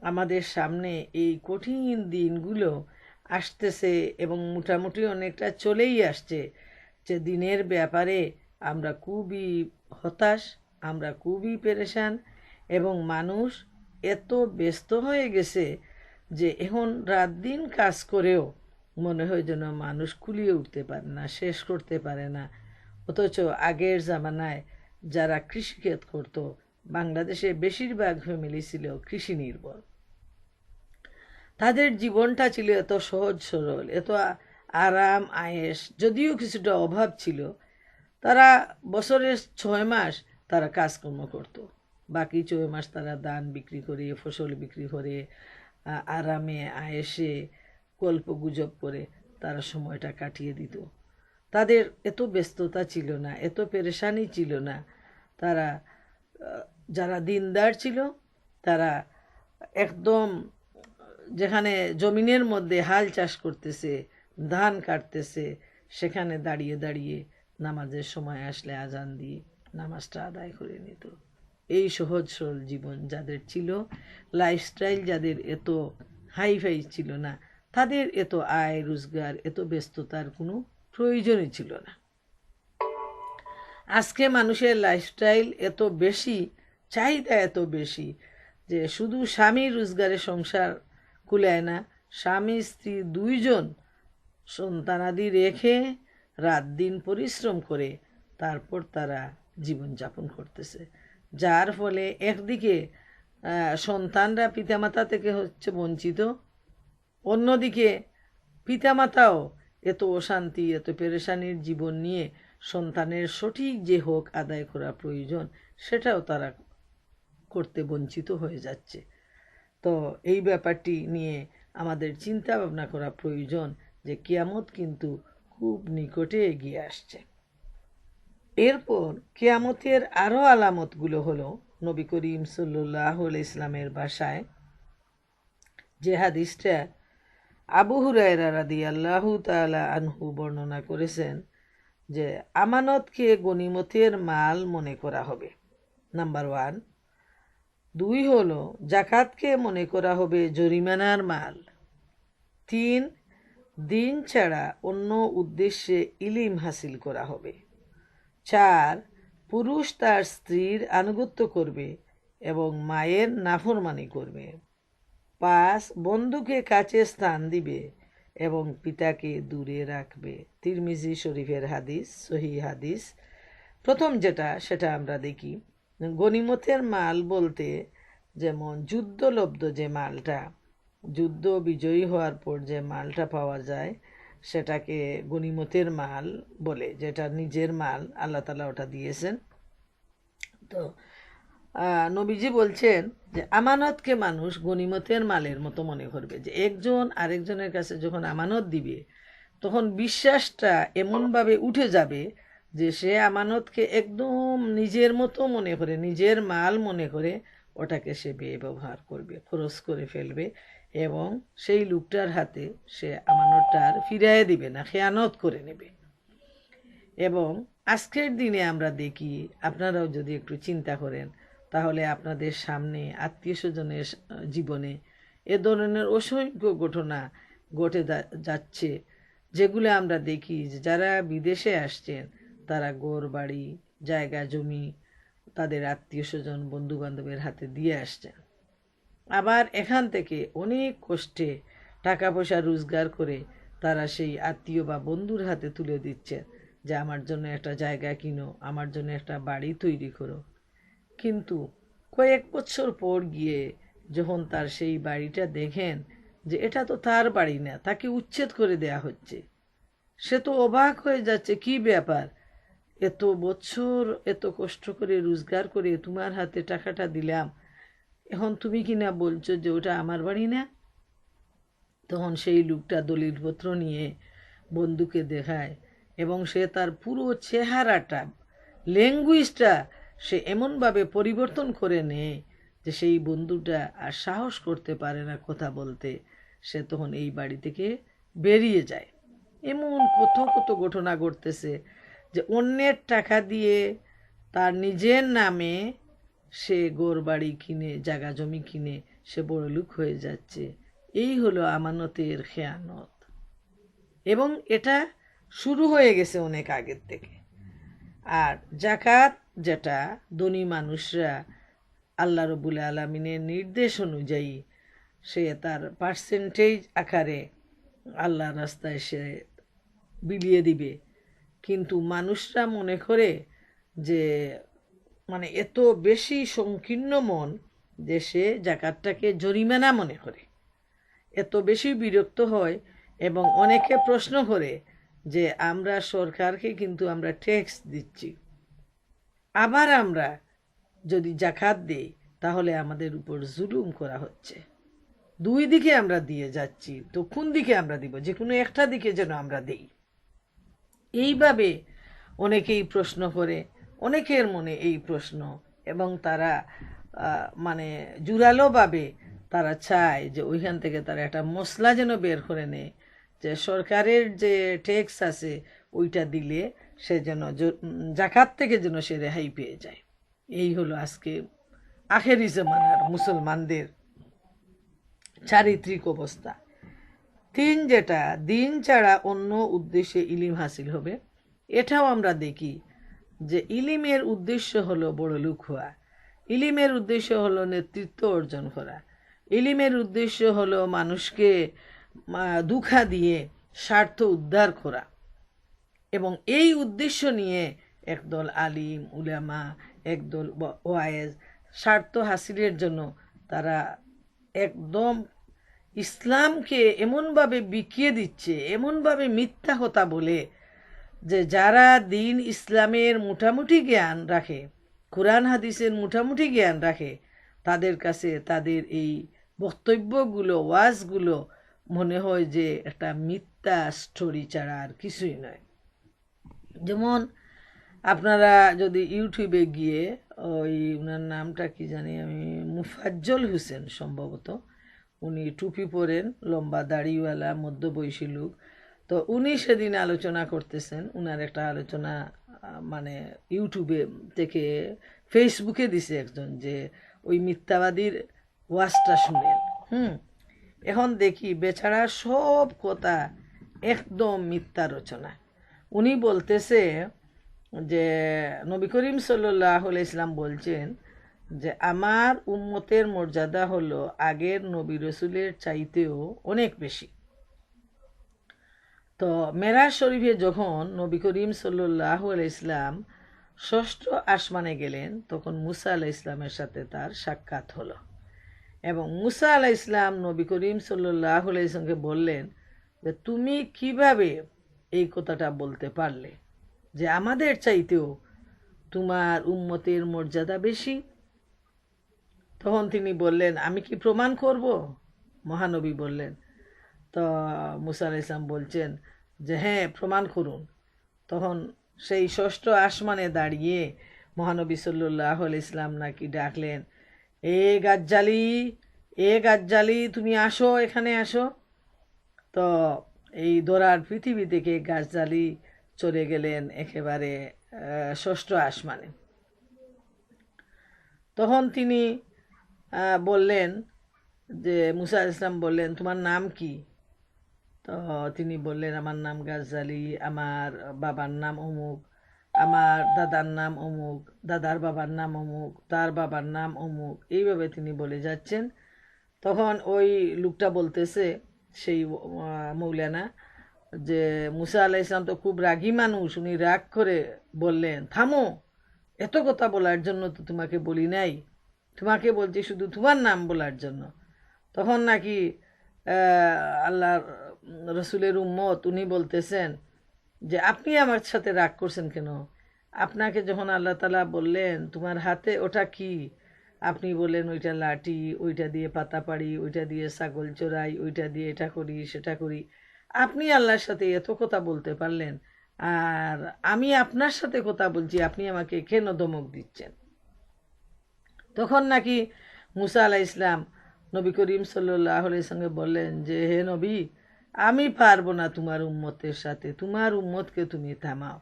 আমাদের সামনে এই কঠিন দিনগুলো আসতেছে এবং মোটামুটি অনেকটা চলেই আসছে, যে দিনের ব্যাপারে আমরা খুবই হতাশ, আমরা খুবই পেরেশান, এবং মানুষ এত ব্যস্ত হয়ে গেছে যে এখন রাত দিন কাজ করেও মনে হয় যেন মানুষ কুলিয়ে উঠতে পারে না, শেষ করতে পারে না। অথচ আগের জামানায় যারা কৃষিক্ষেত করত, বাংলাদেশে বেশিরভাগ ফ্যামিলি ছিল কৃষি নির্ভর, তাদের জীবনটা ছিল এত সহজ সরল, এত আরাম আয়েশ, যদিও কিছুটা অভাব ছিল। তারা বছরের ৬ মাস তারা কাজকর্ম করত, বাকি 6 মাস তারা ধান বিক্রি করে, ফসল বিক্রি করে, আরামে আয়েসে গল্পগুজব করে তারা সময়টা কাটিয়ে দিত। তাদের এত ব্যস্ততা ছিল না, এত পেরেশানি ছিল না। তারা যারা দিনদার ছিল তারা একদম যেখানে জমিনের মধ্যে হাল চাষ করতেছে, ধান কাটতেছে, সেখানে দাঁড়িয়ে দাঁড়িয়ে নামাজের সময় আসলে আজান দিয়ে নামাজটা আদায় করে নিত। এই সহজ সরল জীবন যাদের ছিল, লাইফস্টাইল যাদের এত হাইফাই ছিল না, তাদের এত আয় রোজগার, এত ব্যস্ততার কোনো প্রয়োজনই ছিল না। আজকে মানুষের লাইফস্টাইল এত বেশি, চাহিদা এত বেশি যে শুধু স্বামী রোজগারে সংসার কুলায় না, স্বামী স্ত্রী দুইজন সন্তানাদি রেখে রাত দিন পরিশ্রম করে তারপর তারা জীবনযাপন করতেছে। যার ফলে একদিকে সন্তানরা পিতামাতা থেকে হচ্ছে বঞ্চিত, অন্যদিকে পিতামাতাও এত অশান্তি, এত পেরেশানির জীবন নিয়ে সন্তানের সঠিক যে হক আদায় করা প্রয়োজন সেটাও তারা করতে বঞ্চিত হয়ে যাচ্ছে। তো এই ব্যাপারটি নিয়ে আমাদের চিন্তা ভাবনা করা প্রয়োজন যে কিয়ামত কিন্তু খুব নিকটে এগিয়ে আসছে। এরপর কিয়ামতের আরও আলামতগুলো হলো নবী করিম সাল্লাল্লাহু আলাইহি ইসলামের ভাষায় যে হাদিসটা আবু হুরায়রা রাদিয়াল্লাহু তাআলা আনহু বর্ণনা করেছেন যে আমানতকে গনিমতের মাল মনে করা হবে, নাম্বার 1। 2 হলো জাকাতকে মনে করা হবে জরিমানার মাল। 3, দিন ছাড়া অন্য উদ্দেশ্যে ইলম হাসিল করা হবে। 4, পুরুষ তার স্ত্রীর আনুগত্য করবে এবং মায়ের নাফরমানি করবে। 5, বন্ধুকে কাছে স্থান দিবে এবং পিতাকে দূরে রাখবে। তিরমিজি শরীফের হাদিস, সহিহ হাদিস। প্রথম যেটা সেটা আমরা দেখি, গনিমতের মাল বলতে যেমন যুদ্ধলব্ধ যে মালটা, যুদ্ধ বিজয়ী হওয়ার পর যে মালটা পাওয়া যায় সেটাকে গনিমতের মাল বলে, যেটা নিজের মাল, আল্লাহ তাআলা ওটা দিয়েছেন। তো নবীজি বলছেন যে আমানতকে মানুষ গনিমতের মালের মতো মনে করবে, যে একজন আরেকজনের কাছে যখন আমানত দিবে তখন বিশ্বাসটা এমনভাবে উঠে যাবে যে সে আমানতকে একদম নিজের মতো মনে করে, নিজের মাল মনে করে ওটাকে সে ব্যবহার করবে, খরচ করে ফেলবে এবং সেই লোকটার হাতে সে আমানতটা আর ফিরিয়ে দিবে না, খেয়ানত করে নেবে। এবং আজকের দিনে আমরা দেখি, আপনারাও যদি একটু চিন্তা করেন তাহলে আপনাদের সামনে আত্মীয় স্বজনের জীবনে এ ধরনের অসংখ্য ঘটনা ঘটে যাচ্ছে, যেগুলো আমরা দেখি যে যারা বিদেশে আসছেন তারা ঘর বাড়ি, জায়গা জমি তাদের আত্মীয় স্বজন বন্ধু বান্ধবের হাতে দিয়ে আসছেন। আবার এখান থেকে অনেক কষ্টে টাকা পয়সা রোজগার করে তারা সেই আত্মীয় বা বন্ধুর হাতে তুলে দিচ্ছেন যে আমার জন্য একটা জায়গা কিনো, আমার জন্য একটা বাড়ি তৈরি করো। কিন্তু কয়েক বছর পর গিয়ে যখন তার সেই বাড়িটা দেখেন যে এটা তো তার বাড়ি না, তাকে উচ্ছেদ করে দেয়া হচ্ছে, সে তো অবাক হয়ে যাচ্ছে, কি ব্যাপার, এত বছর এত কষ্ট করে রোজগার করে তোমার হাতে টাকাটা দিলাম, এখন তুমি কি না বলছো যে ওটা আমার বাড়ি না? তখন সেই লোকটা দলিলপত্র নিয়ে বন্ধুকে দেখায় এবং সে তার পুরো চেহারাটা, ল্যাঙ্গুয়েজটা সে এমনভাবে পরিবর্তন করে নেয় যে সেই বন্ধুটা আর সাহস করতে পারে না কথা বলতে, সে তখন এই বাড়ি থেকে বেরিয়ে যায়। এমন কত কত ঘটনা ঘটতেছে যে অন্যের টাকা দিয়ে তার নিজের নামে সে ঘর বাড়ি কিনে, জায়গা জমি কিনে সে বড়লোক হয়ে যাচ্ছে। এই হলো আমানতের খেয়ানত, এবং এটা শুরু হয়ে গেছে অনেক আগের থেকে। আর জাকাত যেটা ধনী মানুষরা আল্লাহ রব্বুল আলামিনের নির্দেশ অনুযায়ী সে তার পার্সেন্টেজ আকারে আল্লাহর রাস্তায় সে বিলিয়ে দিবে, কিন্তু মানুষরা মনে করে যে মানে এত বেশি সংকীর্ণ মন যে সে জাকাতটাকে জরিমানা মনে করে, এত বেশি বিরক্ত হয় এবং অনেকে প্রশ্ন করে যে আমরা সরকারকে কিন্তু আমরা ট্যাক্স দিচ্ছি, আবার আমরা যদি জাকাত দেই তাহলে আমাদের উপর জুলুম করা হচ্ছে। দুই দিকে আমরা দিয়ে যাচ্ছি, তো কোন দিকে আমরা দিব? যে কোনো একটা দিকে যেন আমরা দেই। এইভাবে অনেকেই প্রশ্ন করে, অনেকের মনে এই প্রশ্ন, এবং তারা মানে জোরালোভাবে তারা চায় যে ওইখান থেকে তারা একটা মশলা যেন বের করে নেয়, যে সরকারের যে ট্যাক্স আছে ওইটা দিলে সে যেন জাকাত থেকে যেন সে রেহাই পেয়ে যায়। এই হলো আজকে আখেরি জামানার মুসলমানদের চারিত্রিক অবস্থা। তিন, যেটা দিন ছাড়া অন্য উদ্দেশ্যে ইলিম হাসিল হবে, এটাও আমরা দেখি যে ইলিমের উদ্দেশ্য হলো বড়লোক হওয়া, ইলিমের উদ্দেশ্য হলো নেতৃত্ব অর্জন করা, ইলিমের উদ্দেশ্য হলো মানুষকে দুঃখা দিয়ে স্বার্থ উদ্ধার করা। এবং এই উদ্দেশ্য নিয়ে একদল আলিম উলামা, একদল ওয়ায়েজ স্বার্থ হাসিলের জন্য তারা একদম ইসলামকে এমনভাবে বিকিয়ে দিচ্ছে, এমনভাবে মিথ্যা কথা বলে, যে যারা দিন ইসলামের মোটামুটি জ্ঞান রাখে, কোরআন হাদিসের মোটামুটি জ্ঞান রাখে, তাদের কাছে তাদের এই বক্তব্যগুলো, ওয়াজগুলো মনে হয় যে একটা মিথ্যা স্টোরি ছাড়া আর কিছুই নয়। যেমন আপনারা যদি ইউটিউবে গিয়ে ওই ওনার নামটা কি জানি আমি, মুফাজ্জল হোসেন সম্ভবত, উনি টুপি পরেন, লম্বা দাড়িওয়ালা, মধ্যবয়সী লোক। তো উনি সেদিন আলোচনা করতেছেন, উনার একটা আলোচনা মানে ইউটিউবে থেকে ফেসবুকে দিছে একজন, যে ওই মিথ্যাবাদীর ওয়াজটা শুনেন। এখন দেখি বেচারা সব কথা একদম মিথ্যা রচনা। উনি বলতেছে যে নবী করিম সাল্লাল্লাহু আলাইহি ইসলাম বলছেন যে আমার উম্মতের মর্যাদা হলো আগের নবী রসুলের চাইতেও অনেক বেশি। তো মেরাজ শরীফে যখন নবী করিম সাল্লাল্লাহু আলাইহি ইসলাম ষষ্ঠ আসমানে গেলেন, তখন মুসা আলাইহিস ইসলামের সাথে তার সাক্ষাৎ হলো, এবং মুসা আলাইহিস ইসলাম নবী করিম সাল্লাল্লাহু আলাইহি ইসলামকে বললেন যে তুমি কিভাবে এই কথাটা বলতে পারলে যে আমাদের চাইতেও তোমার উম্মতের মর্যাদা বেশি? তখন তিনি বললেন, আমি কি প্রমাণ করব? মহানবী বললেন। তো মুসা আলাইহিস সালাম বলছেন যে হ্যাঁ, প্রমাণ করুন। তখন সেই ষষ্ঠ আসমানে দাঁড়িয়ে মহানবী সাল্লাল্লাহু আলাইহি ইসলাম নাকি ডাকলেন, এ গাজ্জালি, এ গাজ্জালি, তুমি আসো, এখানে আসো। তো এই দৌড়ার পৃথিবী থেকে গাজ্জালি চলে গেলেন একেবারে ষষ্ঠ আসমানে। তখন তিনি বললেন যে মুসা আলাইহিস সালাম বললেন, তোমার নাম কি? তো তিনি বললেন, আমার নাম গাজ্জালি, আমার বাবার নাম অমুক, আমার দাদার নাম অমুক, দাদার বাবার নাম অমুক, তার বাবার নাম অমুক, এইভাবে তিনি বলে যাচ্ছেন। তখন ওই লোকটা বলতেছে, সেই মৌলানা, যে মুসা আলাইহিস সালাম তো খুব রাগী মানুষ, উনি রাগ করে বললেন, থামো, এত কথা বলার জন্য তো তোমাকে বলি নাই, তোমাকে বলছি শুধু তোমার নাম বলার জন্য। তখন নাকি আল্লাহ রসুলের উম্মত উনি বলতেছেন যে আপনি আমার সাথে রাগ করছেন কেন? আপনাকে যখন আল্লাহ তাআলা বললেন তোমার হাতে ওটা কি, আপনি বললেন ওইটা লাঠি, ওইটা দিয়ে পাতা পাড়ি, ওইটা দিয়ে ছাগল চড়াই, ওইটা দিয়ে এটা করি সেটা করি। আপনি আল্লাহর সাথে এত কথা বলতে পারলেন, আর আমি আপনার সাথে কথা বলছি, আপনি আমাকে কেন ধমক দিচ্ছেন? তখন নাকি মুসা আলাইহিস ইসলাম নবী করিম সাল্লাল্লাহু আলাইহি সঙ্গে বললেন যে হে নবী, আমি পারবো না তোমার উম্মতের সাথে, তোমার উম্মতকে তুমি থামাও।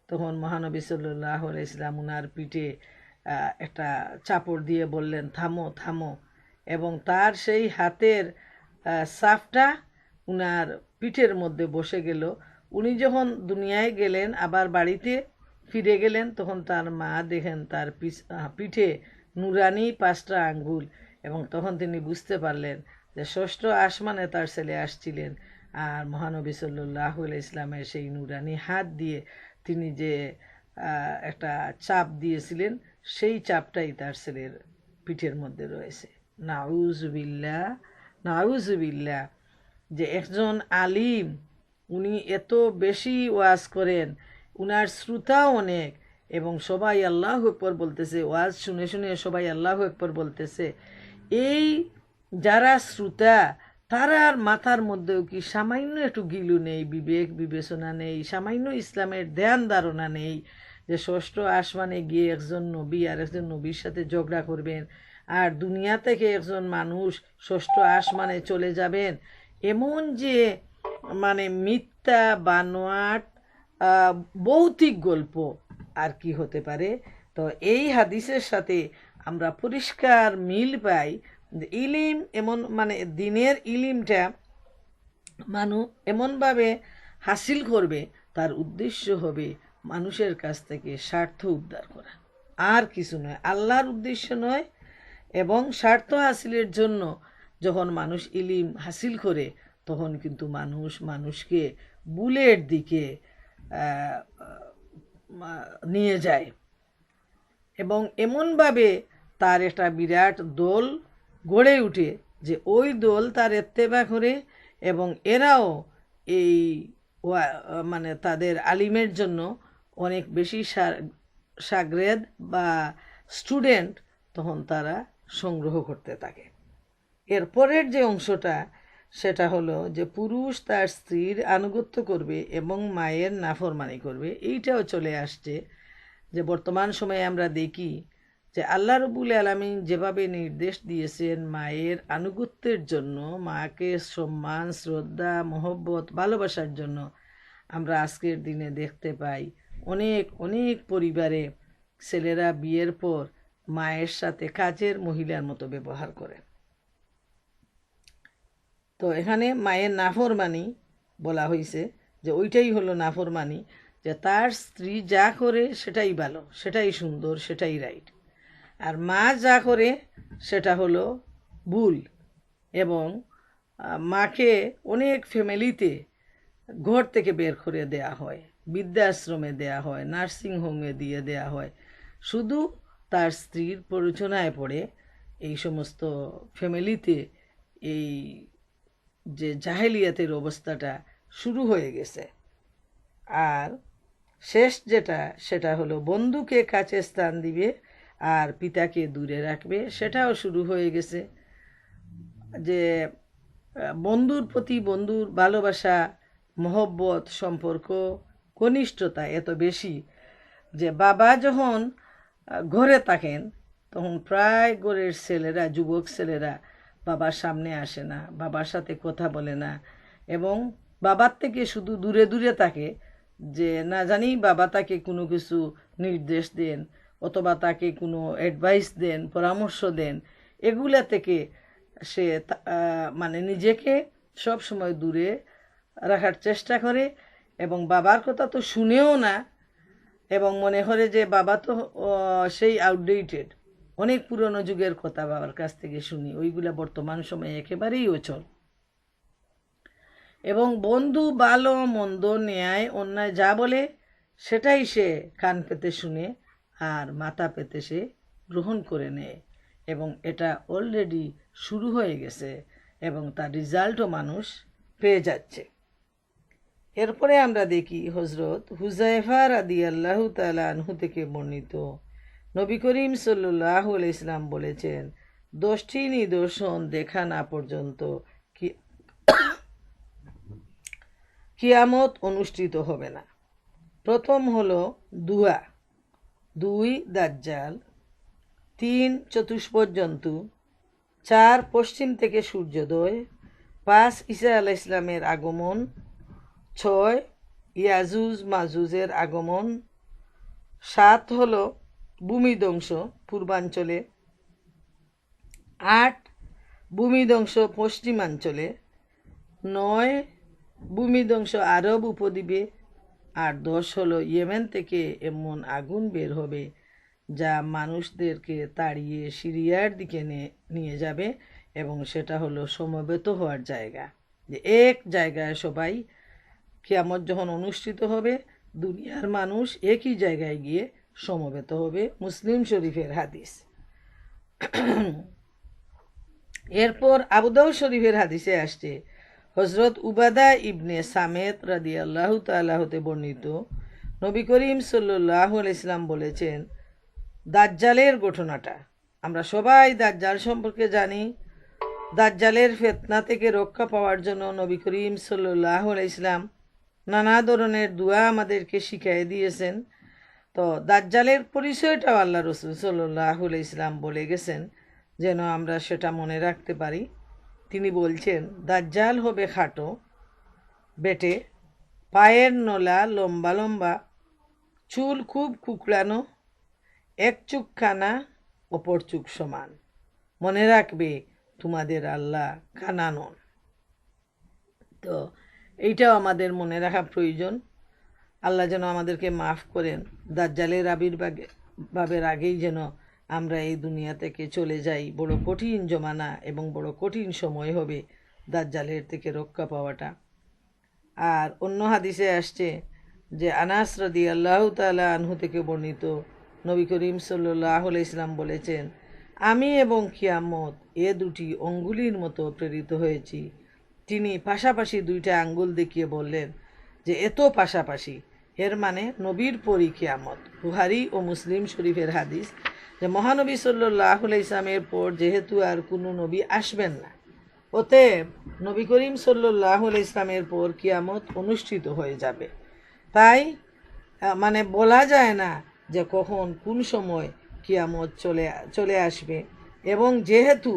তখন মহানবী সাল্লাল্লাহু আলাইহি ইসলাম উনার পিঠে একটা চাপড় দিয়ে বললেন, থামো, থামো। এবং তার সেই হাতের সাফটা উনার পিঠের মধ্যে বসে গেল। উনি যখন দুনিয়ায় গেলেন, আবার বাড়িতে ফিরে গেলেন, তখন তার মা দেখেন তার পিঠে নুরানি 5টা আঙ্গুল, এবং তখন তিনি বুঝতে পারলেন যে ষষ্ঠ আসমানে তার ছেলে আসছিলেন, আর মহানবী সাল্লাল্লাহু আলাইহি ইসলামের সেই নুরানি হাত দিয়ে তিনি যে একটা চাপ দিয়েছিলেন, সেই চাপটাই তার ছেলের পিঠের মধ্যে রয়েছে। নাউজুবিল্লাহ, নাউজুবিল্লাহ। যে একজন আলিম, উনি এত বেশি ওয়াজ করেন, উনার শ্রোতাও অনেক, এবং সবাই আল্লাহু আকবার বলতেছে, ওয়াজ শুনে শুনে সবাই আল্লাহু আকবার বলতেছে, এই যারা শ্রোতা তারার মাথার মধ্যেও কি সামান্য একটু গিলু নেই, বিবেক বিবেচনা নেই, সামান্য ইসলামের ধ্যান ধারণা নেই যে ষষ্ঠ আসমানে গিয়ে একজন নবী আর একজন নবীর সাথে ঝগড়া করবেন, আর দুনিয়া থেকে একজন মানুষ ষষ্ঠ আসমানে চলে যাবেন, এমন যে মানে মিথ্যা বানোয়াট ভৌতিক গল্প আর কি হতে পারে। তো এই হাদিসের সাথে আমরা পরিষ্কার মিল পাই। ইলিম এমন মানে দিনের ইলিমটা মানুষ এমনভাবে হাসিল করবে, তার উদ্দেশ্য হবে মানুষের কাছ থেকে স্বার্থ উদ্ধার করা, আর কিছু নয়, আল্লাহর উদ্দেশ্য নয়। এবং স্বার্থ হাসিলের জন্য যখন মানুষ ইলিম হাসিল করে, তখন কিন্তু মানুষকে ভুলের দিকে নিয়ে যায়, এবং এমনভাবে তার একটা বিরাট দল গড়ে উঠে যে ওই দল তার ইত্তেবা করে, এবং এরাও এই মানে তাদের আলিমের জন্য অনেক বেশি শাগরেদ বা স্টুডেন্ট তখন তারা সংগ্রহ করতে থাকে। এরপরের যে অংশটা সেটা হলো যে পুরুষ তার স্ত্রীর আনুগত্য করবে এবং মায়ের নাফরমানি করবে। এইটাও চলে আসছে যে বর্তমান সময়ে আমরা দেখি যে আল্লাহ রব্বুল আলামিন যেভাবে নির্দেশ দিয়েছেন মায়ের আনুগত্যের জন্য, মাকে সম্মান শ্রদ্ধা মহব্বত ভালোবাসার জন্য, আমরা আজকের দিনে দেখতে পাই অনেক অনেক পরিবারে ছেলেরা বিয়ের পর মায়ের সাথে কাজের মহিলার মতো ব্যবহার করে। তো এখানে মায়ের নাফরমানি বলা হয়েছে যে ওইটাই হলো নাফরমানি, যে তার স্ত্রী যা করে সেটাই ভালো, সেটাই সুন্দর, সেটাই রাইট, আর মা যা করে সেটা হলো ভুল। এবং মাকে অনেক ফ্যামিলিতে ঘর থেকে বের করে দেয়া হয়, বৃদ্ধাশ্রমে দেয়া হয়, নার্সিং হোমে দিয়ে দেয়া হয়, শুধু তার স্ত্রীর প্ররোচনায় পড়ে এই সমস্ত ফ্যামিলিতে এই যে জাহেলিয়াতের অবস্থাটা শুরু হয়ে গেছে। আর শেষ যেটা সেটা হলো বন্ধুকে কাছে স্থান দিবে আর পিতাকে দূরে রাখবে, সেটাও শুরু হয়ে গেছে। যে বন্ধুর প্রতি বন্ধুর ভালোবাসা মহব্বত সম্পর্ক ঘনিষ্ঠতা এত বেশি যে বাবা যখন ঘরে থাকেন তখন প্রায় ঘরের ছেলেরা, যুবক ছেলেরা বাবার সামনে আসে না, বাবার সাথে কথা বলে না, এবং বাবার থেকে শুধু দূরে দূরে থাকে, যে না জানি বাবা তাকে কোনো কিছু নির্দেশ দেন অথবা তাকে কোনো অ্যাডভাইস দেন, পরামর্শ দেন, এগুলা থেকে সে মানে নিজেকে সব সময় দূরে রাখার চেষ্টা করে, এবং বাবার কথা তো শুনেও না, এবং মনে করে যে বাবা তো সেই আউটডেটেড, অনেক পুরনো যুগের কথা বাবার কাছ থেকে শুনি, ওইগুলা বর্তমান সময়ে একেবারেই অচল। এবং বন্ধু ভালো মন্দ ন্যায় অন্যায় যা বলে সেটাই সে কান পেতে শুনে আর মাথা পেতে সে গ্রহণ করে নেয়, এবং এটা অলরেডি শুরু হয়ে গেছে এবং তার রেজাল্টও মানুষ পেয়ে যাচ্ছে। এরপরে আমরা দেখি হজরত হুজাইফা রাদিয়াল্লাহু তাআলা আনহু থেকে বর্ণিত, নবী করিম সাল্লাল্লাহু আলাইহি সাল্লাম বলেছেন, 10টি নিদর্শন দেখা না পর্যন্ত কিয়ামত অনুষ্ঠিত হবে না। প্রথম হলো দুয়া, 2 দাজ্জাল, 3 চতুষ্পদ জন্তু, 4 পশ্চিম থেকে সূর্যোদয়, 5 ঈসা আলাইহিস সালামের আগমন, 6 ইয়াজুজ মাজুজের আগমন, 7 হলো ভূমিধ্বংস পূর্বাঞ্চলে, 8 ভূমিধ্বংস পশ্চিমাঞ্চলে, 9 ভূমিধ্বংস আরব উপদ্বীপে, আর 10 হলো ইয়েমেন থেকে এমন আগুন বের হবে যা মানুষদেরকে তাড়িয়ে সিরিয়ার দিকে নিয়ে যাবে, এবং সেটা হলো সমবেত হওয়ার জায়গা, যে এক জায়গায় সবাই কিয়ামত যখন অনুষ্ঠিত হবে দুনিয়ার মানুষ একই জায়গায় গিয়ে সমবেত হবে। মুসলিম শরীফের হাদিস। এরপর আবু দাউদ শরীফের হাদিসে আসছে, হজরত উবাদা ইবনে সামেত রাদিয়াল্লাহু তাআলা হতে বর্ণিত, নবী করিম সাল্লাল্লাহু আলাইহি সাল্লাম বলেছেন দাজ্জালের ঘটনাটা। আমরা সবাই দাজ্জাল সম্পর্কে জানি। দাজ্জালের ফিতনা থেকে রক্ষা পাওয়ার জন্য নবী করিম সাল্লাল্লাহু আলাইহি সাল্লাম নানা ধরনের দোয়া আমাদেরকে শিখিয়ে দিয়েছেন। তো দাজ্জালের পরিচয়টাও আল্লাহ রসুল সাল্লাল্লাহু আলাইহি সাল্লাম বলে গেছেন যেন আমরা সেটা মনে রাখতে পারি। তিনি বলছেন দাজ্জাল হবে খাটো, বেটে, পায়ের নলা লম্বা লম্বা, চুল খুব কুকড়ানো, এক চুক কানা, অপর চুক সমান। মনে রাখবে তোমাদের আল্লাহ কানা নন। তো এইটাও আমাদের মনে রাখা প্রয়োজন। আল্লাহ যেন আমাদেরকে মাফ করেন। দাজ্জালের আবির্ভাবের আগেই যেন আমরা এই দুনিয়া থেকে চলে যাই। বড় কঠিন জমানা এবং বড় কঠিন সময় হবে দাজ্জালের থেকে রক্ষা পাওয়াটা। আর অন্য হাদিসে আসছে যে আনাস রাদিয়াল্লাহু তাআলা আনহু থেকে বর্ণিত, নবী করিম সাল্লাল্লাহু আলাইহি সাল্লাম বলেছেন আমি এবং কিয়ামত এ দুটি অঙ্গুলির মতো প্রেরিত হয়েছি। তিনি পাশাপাশি দুইটা আঙ্গুল দেখিয়ে বললেন যে এত পাশাপাশি, এর মানে নবীর পরই কিয়ামত। বুখারী ও মুসলিম শরীফের হাদিস যে মহানবী সাল্লাল্লাহু আলাইহি সাল্লামের পর যেহেতু আর কোনো নবী আসবেন না, অতএব নবী করিম সাল্লাল্লাহু আলাইহি সাল্লামের পর কিয়ামত অনুষ্ঠিত হয়ে যাবে। তাই মানে বলা যায় না যে কখন কোন সময় কিয়ামত চলে আসবে। এবং যেহেতু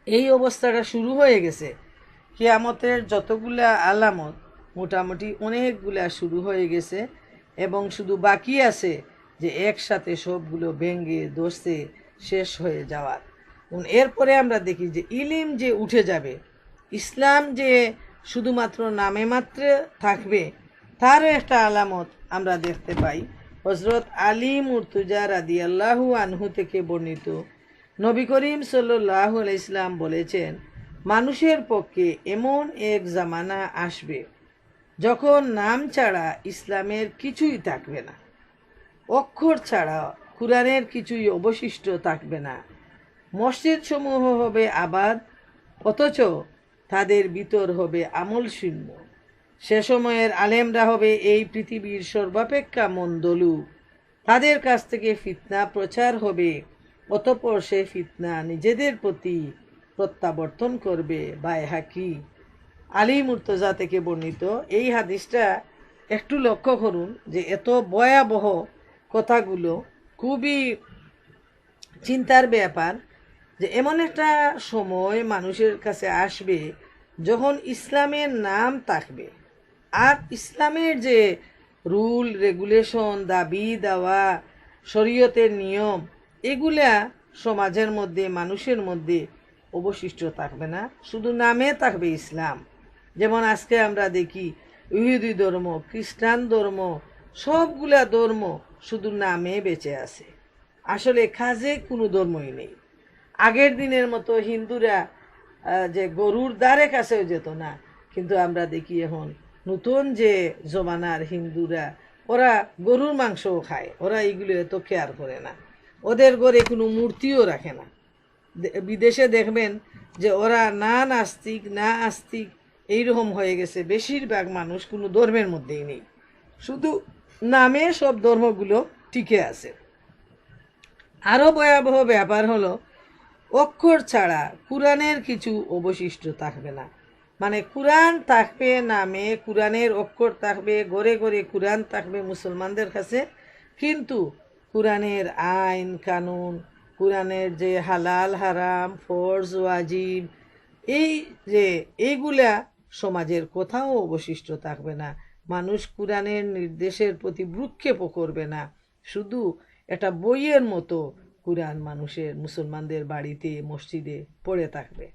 এই অবস্থাটা শুরু হয়ে গেছে, কিয়ামতের যতগুলা আলামত মোটামুটি অনেকগুলা শুরু হয়ে গেছে এবং শুধু বাকি আছে যে একসাথে সবগুলো ভেঙে দোষে শেষ হয়ে যাওয়ার। এরপরে আমরা দেখি যে ইলিম যে উঠে যাবে, ইসলাম যে শুধুমাত্র নামে মাত্র থাকবে, তারও একটা আলামত আমরা দেখতে পাই। হজরত আলী মুর্তুজা রাদিয়াল্লাহু আনহু থেকে বর্ণিত, নবী করিম সাল্লাল্লাহু আলাইহি সাল্লাম বলেছেন মানুষের পক্ষে এমন এক জামানা আসবে যখন নাম ছাড়া ইসলামের কিছুই থাকবে না, অক্ষর ছাড়া কুরআনের কিছুই অবশিষ্ট থাকবে না। মসজিদ সমূহ হবে আবাদ, অথচ তাদের ভিতর হবে আমল শূন্য। সে সময়ের আলেমরা হবে এই পৃথিবীর সর্বাপেক্ষা মন্দলু। তাদের কাছ থেকে ফিতনা প্রচার হবে, অতঃপর সে ফিতনা নিজেদের প্রতি প্রত্যাবর্তন করবে। বাইহাকি। আলী মুর্তজা থেকে বর্ণিত এই হাদিসটা একটু লক্ষ্য করুন যে এত ভয়াবহ কথাগুলো খুবই চিন্তার ব্যাপার যে এমন একটা সময় মানুষের কাছে আসবে যখন ইসলামের নাম থাকবে আর ইসলামের যে রুল রেগুলেশন, দাবি দাওয়া, শরীয়তের নিয়ম, এগুলা সমাজের মধ্যে মানুষের মধ্যে অবশিষ্ট থাকবে না, শুধু নামে থাকবে ইসলাম। যেমন আজকে আমরা দেখি ইহুদি ধর্ম, খ্রিস্টান ধর্ম, সবগুলা ধর্ম শুধু নামে বেঁচে আছে, আসলে কাজে কোনো ধর্মই নেই। আগের দিনের মতো হিন্দুরা যে গরুর দ্বারে কাছেও যেত না, কিন্তু আমরা দেখি এখন নতুন যে জমানার হিন্দুরা ওরা গরুর মাংসও খায়, ওরা এইগুলো এত কেয়ার করে না, ওদের ঘরে কোনো মূর্তিও রাখে না। বিদেশে দেখবেন যে ওরা না নাস্তিক না আস্তিক এইরকম হয়ে গেছে, বেশিরভাগ মানুষ কোনো ধর্মের মধ্যেই নেই, শুধু নামে সব ধর্মগুলো টিকে আছে। আরও ভয়াবহ ব্যাপার হলো অক্ষর ছাড়া কুরআনের কিছু অবশিষ্ট থাকবে না। মানে কুরআন থাকবে নামে, কুরআনের অক্ষর থাকবে, ঘরে ঘরে কুরআন থাকবে মুসলমানদের কাছে, কিন্তু কুরআনের আইন কানুন, কুরআনের যে হালাল হারাম, ফরজ ওয়াজিব, এই যে এইগুলা সমাজের কোথাও অবশিষ্ট থাকবে না। মানুষ কুরআনের নির্দেশের প্রতি ভ্রূক্ষেপও করবে না, শুধু একটা বইয়ের মতো কুরআন মানুষের মুসলমানদের বাড়িতে মসজিদে পড়ে থাকবে।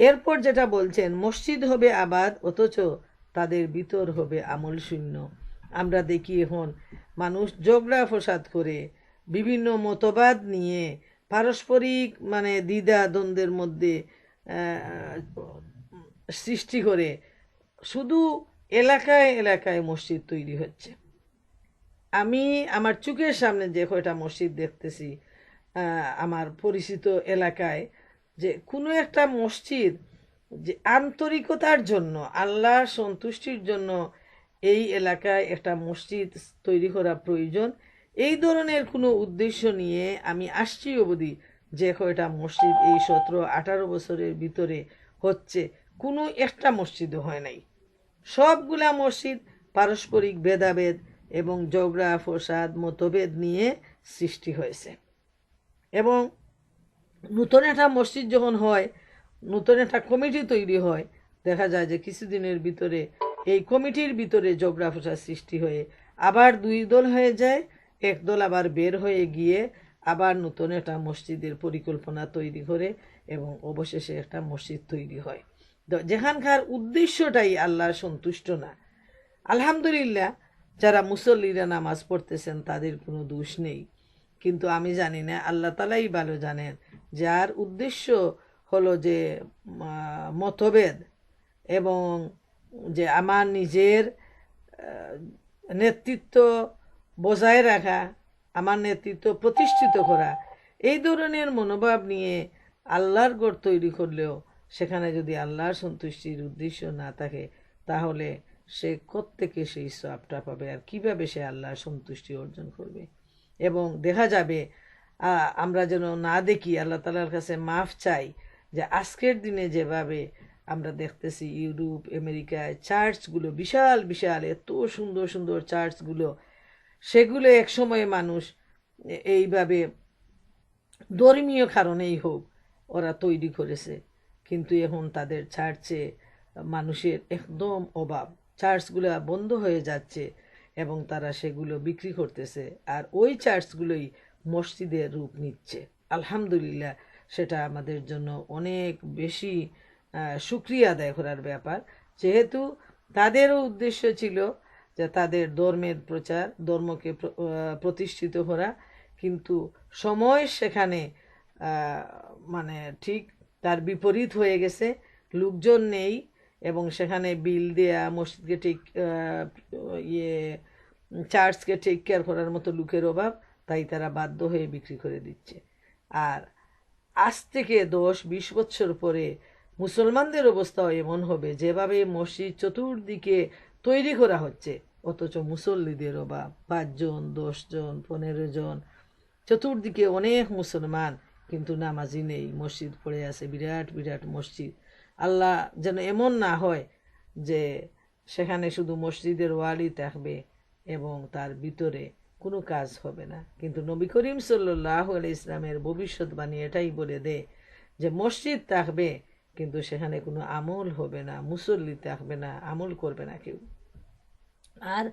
এরপর যেটা বলছেন মসজিদ হবে আবাদ, অথচ তাদের ভিতর হবে আমল শূন্য। আমরা দেখি এখন মানুষ ঝগড়া ফসাদ করে, বিভিন্ন মতবাদ নিয়ে পারস্পরিক মানে দ্বিধা দ্বন্দ্বের মধ্যে সৃষ্টি করে শুধু এলাকায় এলাকায় মসজিদ তৈরি হচ্ছে। আমি আমার চোখের সামনে যে কয়টা মসজিদ দেখতেছি আমার পরিচিত এলাকায়, যে কোনো একটা মসজিদ যে আন্তরিকতার জন্য, আল্লাহর সন্তুষ্টির জন্য এই এলাকায় একটা মসজিদ তৈরি করা প্রয়োজন, এই ধরনের কোনো উদ্দেশ্য নিয়ে আমি আসছি অবধি যে কয়টা মসজিদ এই 17-18 বছরের ভিতরে হচ্ছে, কোনো একটা মসজিদও হয় নাই। সবগুলা মসজিদ পারস্পরিক ভেদাভেদ এবং ঝগড়া ফসাদ মতভেদ নিয়ে সৃষ্টি হয়েছে। এবং নতুন একটা মসজিদ যখন হয়, নতুন একটা কমিটি তৈরি হয়, দেখা যায় যে কিছুদিনের ভিতরে এই কমিটির ভিতরে ঝগড়া ফসাদ সৃষ্টি হয়ে আবার দুই দল হয়ে যায়, এক দল আবার বের হয়ে গিয়ে আবার নতুন একটা মসজিদের পরিকল্পনা তৈরি করে এবং অবশেষে একটা মসজিদ তৈরি হয়, যেখানকার উদ্দেশ্যটাই আল্লাহর সন্তুষ্ট না। আলহামদুলিল্লাহ, যারা মুসল্লিরা নামাজ পড়তেছেন তাদের কোনো দোষ নেই, কিন্তু আমি জানি না, আল্লাহ তালাই ভালো জানেন, যার উদ্দেশ্য হলো যে মতভেদ এবং যে আমার নিজের নেতৃত্ব বজায় রাখা, আমার নেতৃত্ব প্রতিষ্ঠিত করা, এই ধরনের মনোভাব নিয়ে আল্লাহর গড় তৈরি করলেও সেখানে যদি আল্লাহর সন্তুষ্টির উদ্দেশ্য না থাকে, তাহলে সে কোত্থেকে সেই সওয়াবটা পাবে আর কিভাবে সে আল্লাহর সন্তুষ্টি অর্জন করবে। এবং দেখা যাবে, আমরা যেন না দেখি, আল্লাহ তাআলার কাছে মাফ চাই, যে আজকের দিনে যেভাবে আমরা দেখতেছি ইউরোপ আমেরিকায় চার্চগুলো বিশাল বিশাল, এত সুন্দর সুন্দর চার্চগুলো, সেগুলো একসময় মানুষ এইভাবে ধর্মীয় কারণেই হোক ওরা তৈরি করেছে, কিন্তু এখন তাদের চার্চে মানুষের একদম অভাব, চার্চগুলো বন্ধ হয়ে যাচ্ছে এবং তারা সেগুলো বিক্রি করতেছে, আর ওই চার্চগুলোই মসজিদের রূপ নিচ্ছে। আলহামদুলিল্লাহ, সেটা আমাদের জন্য অনেক বেশি শুকরিয়া আদায় করার ব্যাপার, যেহেতু তাদেরও উদ্দেশ্য ছিল যে তাদের ধর্মের প্রচার, ধর্মকে প্রতিষ্ঠিত করা, কিন্তু সময় সেখানে মানে ঠিক তার বিপরীত হয়ে গেছে, লোকজন নেই এবং সেখানে বিল দেয়া, মসজিদকে ঠিক চার্চকে টেক কেয়ার করার মতো লোকের অভাব, তাই তারা বাধ্য হয়ে বিক্রি করে দিচ্ছে। আর আজ থেকে 10-20 বছর পরে মুসলমানদের অবস্থাও এমন হবে, যেভাবে মসজিদ চতুর্দিকে তৈরি করা হচ্ছে অথচ মুসল্লিদের অভাব, 5 জন 10 জন 15 জন, চতুর্দিকে অনেক মুসলমান কিন্তু নামাজি নেই, মসজিদ পড়ে আছে, বিরাট বিরাট মসজিদ। আল্লাহ যেন এমন না হয় যে সেখানে শুধু মসজিদের ওয়ালই থাকবে এবং তার ভিতরে কোনো কাজ হবে না। কিন্তু নবী করিম সাল্লাল্লাহু আলাইহি ইসলামের ভবিষ্যৎবাণী এটাই বলে দেয় যে মসজিদ থাকবে কিন্তু সেখানে কোনো আমল হবে না, মুসল্লি থাকবে না, আমল করবে না কেউ। আর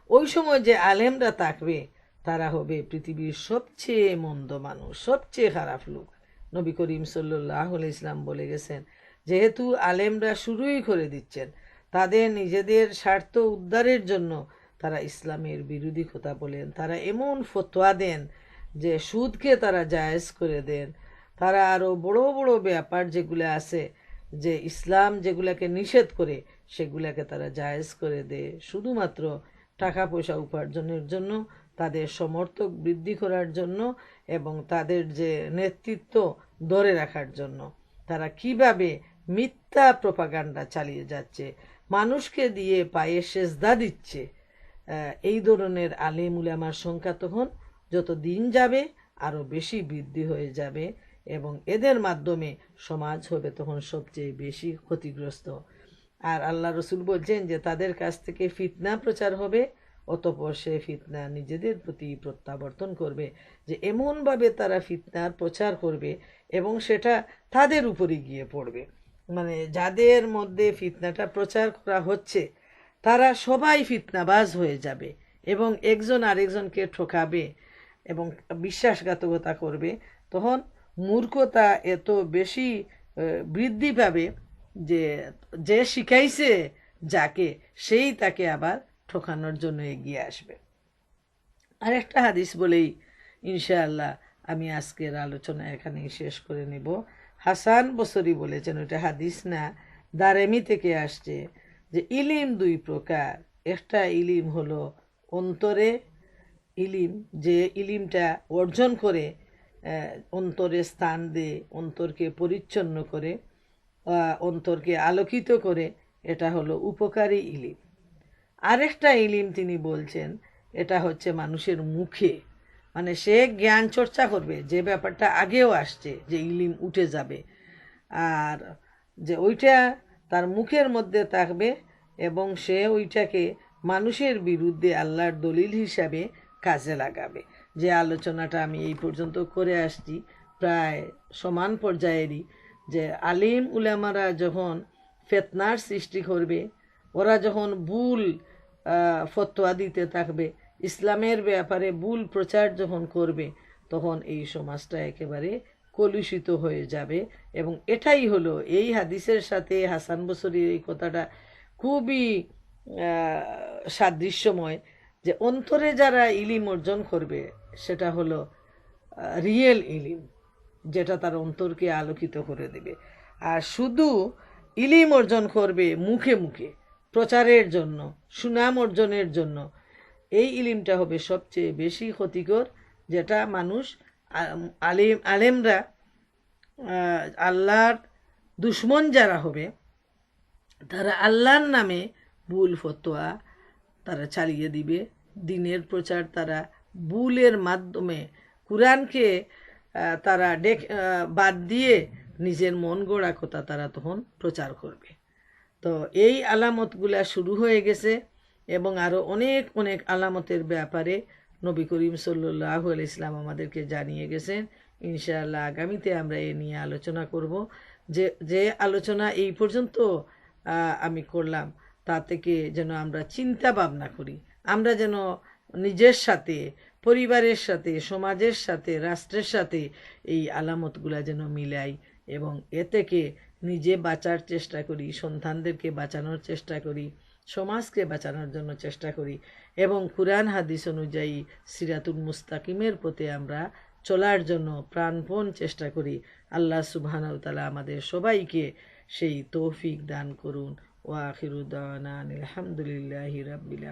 ওই সময় যে আলেমরা থাকবে তারা হবে পৃথিবীর সবচেয়ে মন্দ মানুষ, সবচেয়ে খারাপ লোক। নবী করিম সাল্লাল্লাহু আলাইহি ইসলাম বলে গেছেন, যেহেতু আলেমরা শুরুই করে দিচ্ছেন, তাদের নিজেদের স্বার্থ উদ্ধারের জন্য তারা ইসলামের বিরোধী কথা বলেন, তারা এমন ফতোয়া দেন যে সুদকে তারা জায়েজ করে দেন, তারা আরও বড় বড় ব্যাপার যেগুলো আছে যে ইসলাম যেগুলাকে নিষেধ করে সেগুলাকে তারা জায়েজ করে দেয়, শুধুমাত্র টাকা পয়সা উপার্জনের জন্য, তাদের সমর্থক বৃদ্ধি করার জন্য এবং তাদের যে নেতৃত্ব ধরে রাখার জন্য। তারা কিভাবে মিথ্যা প্রপাগান্ডা চালিয়ে যাচ্ছে, মানুষকে দিয়ে পায়ে সেজদা দিচ্ছে, এই ধরনের আলেম উলামার সংখ্যা তখন যত দিন যাবে আরও বেশি বৃদ্ধি হয়ে যাবে এবং এদের মাধ্যমে সমাজ হবে তখন সবচেয়ে বেশি ক্ষতিগ্রস্ত। আর আল্লাহ রসুল বলছেন যে তাদের কাছ থেকে ফিতনা প্রচার হবে, অতঃপর সে ফিতনা নিজেদের প্রতি প্রত্যাবর্তন করবে, যে এমনভাবে তারা ফিতনার প্রচার করবে এবং সেটা তাদের উপরে গিয়ে পড়বে। মানে যাদের মধ্যে ফিতনাটা প্রচার করা হচ্ছে তারা সবাই ফিতনাবাজ হয়ে যাবে এবং একজন আরেকজনকে ঠকাবে এবং বিশ্বাসঘাতকতা করবে, তখন মূর্খতা এত বেশি বৃদ্ধি পাবে যে যে শিখাইছে যাকে, সেই তাকে আবার ঠকানোর জন্য এগিয়ে আসবে। আর একটা হাদিস বলেই ইনশাআল্লাহ আমি আজকের আলোচনা এখানেই শেষ করে নেব। হাসান বসরি বলেছেন, ওটা হাদিস না, দারেমি থেকে আসছে, যে ইলিম দুই প্রকার। একটা ইলিম হলো অন্তরে ইলিম, যে ইলিমটা অর্জন করে অন্তরে স্থান দিয়ে অন্তরকে পরিচ্ছন্ন করে, অন্তরকে আলোকিত করে, এটা হলো উপকারী ইলিম। আরেকটা ইলিম তিনি বলছেন, এটা হচ্ছে মানুষের মুখে, মানে সে জ্ঞান চর্চা করবে, যে ব্যাপারটা আগেও আসছে যে ইলিম উঠে যাবে, আর যে ওইটা তার মুখের মধ্যে থাকবে এবং সে ওইটাকে মানুষের বিরুদ্ধে আল্লাহর দলিল হিসাবে কাজে লাগাবে। যে আলোচনাটা আমি এই পর্যন্ত করে আসছি প্রায় সমান পর্যায়েরই, যে আলিম উলামারা যখন ফিতনার সৃষ্টি করবে, ওরা যখন ভুল ফতোয়া দিতে থাকবে, ইসলামের ব্যাপারে ভুল প্রচার যখন করবে, তখন এই সমাজটা একেবারে কলুষিত হয়ে যাবে। এবং এটাই হলো এই হাদিসের সাথে হাসান বসরির এই কথাটা খুবই সাদৃশ্যময়, যে অন্তরে যারা ইলিম অর্জন করবে সেটা হলো রিয়েল ইলিম, যেটা তার অন্তরকে আলোকিত করে দেবে। আর শুধু ইলিম অর্জন করবে মুখে মুখে প্রচারের জন্য, সুনাম অর্জনের জন্য, এই ইলিমটা হবে সবচেয়ে বেশি ক্ষতিকর, যেটা মানুষ আলেমরা আল্লাহর দুশ্মন যারা হবে, তারা আল্লাহর নামে ভুল ফতোয়া তারা চালিয়ে দিবে, দিনের প্রচার তারা ভুলের মাধ্যমে, কোরআনকে তারা বাদ দিয়ে নিজের মন গড়া কথা তারা তখন প্রচার করবে। তো এই আলামতগুলা শুরু হয়ে গেছে এবং আরও অনেক অনেক আলামতের ব্যাপারে নবী করিম সাল্লাল্লাহু আলাইহি ইসলাম আমাদেরকে জানিয়ে গেছেন। ইনশাআল্লাহ আগামীতে আমরা এ নিয়ে আলোচনা করব। যে আলোচনা এই পর্যন্ত আমি করলাম, তা থেকে যেন আমরা চিন্তা ভাবনা করি, আমরা যেন নিজের সাথে, পরিবারের সাথে, সমাজের সাথে, রাষ্ট্রের সাথে এই আলামতগুলা যেন মিলাই এবং এ থেকে নিজে বাঁচার চেষ্টা করি, সন্তানদেরকে বাঁচানোর চেষ্টা করি, সমাজকে বাঁচানোর জন্য চেষ্টা করি এবং কুরআন হাদিস অনুযায়ী সিরাতুল মুস্তাকিমের পথে আমরা চলার জন্য প্রাণপণ চেষ্টা করি। আল্লাহ সুবহানাহু ওয়া তাআলা আমাদের সবাইকে সেই তৌফিক দান করুন। ওয়া আখিরু দাওয়ানা আলহামদুলিল্লাহি রাব্বিল